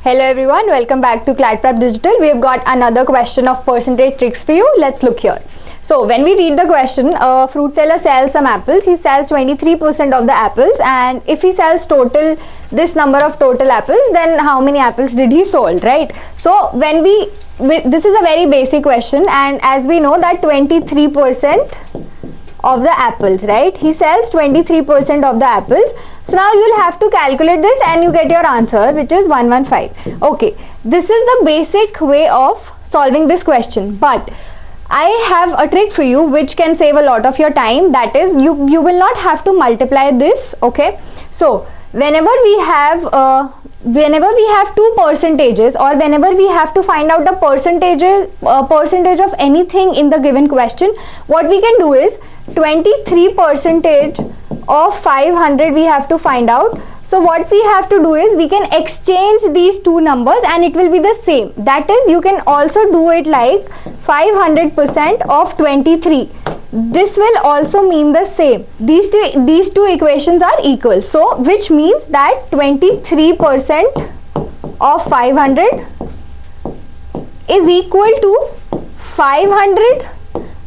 Hello everyone, welcome back to Clad Prep Digital. We have got another question of percentage tricks for you. Let's look here. So when we read the question, a fruit seller sells some apples. He sells 23% of the apples, and if he sells total this number of total apples, then how many apples did he sold, right? So when this is a very basic question, and as we know that 23% of the apples, right? He sells 23% of the apples. So now you'll have to calculate this and you get your answer, which is 115. Okay, this is the basic way of solving this question, but I have a trick for you which can save a lot of your time. That is, you will not have to multiply this. Okay, so whenever we have two percentages, or whenever we have to find out the percentage of anything in the given question, what we can do is 23% of 500 we have to find out. So what we have to do is we can exchange these two numbers and it will be the same. That is, you can also do it like 500% of 23. This will also mean the same. These two equations are equal. So which means that 23% of 500 is equal to 500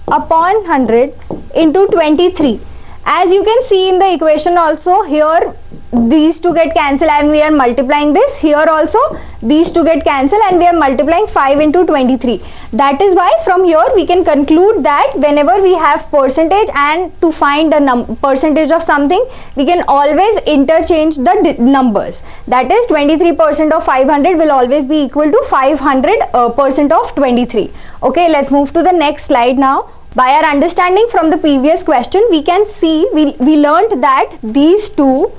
upon 100 into 23. As you can see in the equation also, here these two get cancelled and we are multiplying this. Here also these two get cancelled and we are multiplying 5 into 23. That is why from here we can conclude that whenever we have percentage and to find a percentage of something, we can always interchange the numbers. That is, 23% of 500 will always be equal to 500% of 23. Okay, let's move to the next slide now. By our understanding from the previous question, we can see, we learned that these two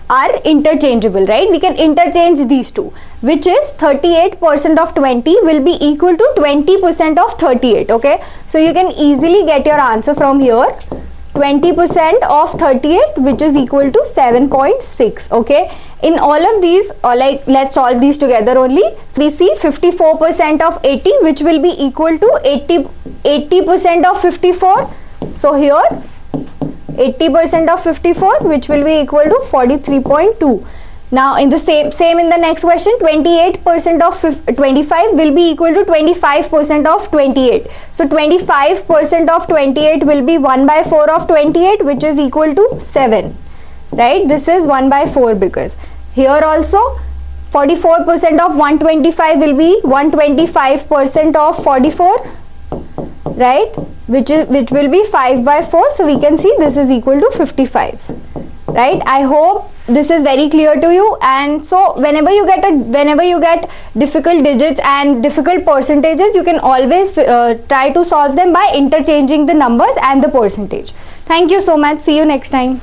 are interchangeable, right? We can interchange these two, which is 38% of 20 will be equal to 20% of 38. Okay, so you can easily get your answer from here. 20% of 38, which is equal to 7.6. Okay, in all of these, let's solve these together only. We see 54% of 80, which will be equal to 80% of 54. So here 80% of 54, which will be equal to 43.2. Now in the same in the next question, 28% of 25 will be equal to 25% of 28. So 25% of 28 will be 1 by 4 of 28, which is equal to 7. Right? This is 1 by 4 because here also 44% of 125 will be 125% of 44. Right? Which will be 5 by 4. So we can see this is equal to 55. Right? I hope this is very clear to you. And so whenever you get difficult digits and difficult percentages, you can always try to solve them by interchanging the numbers and the percentage. Thank you so much. See you next time.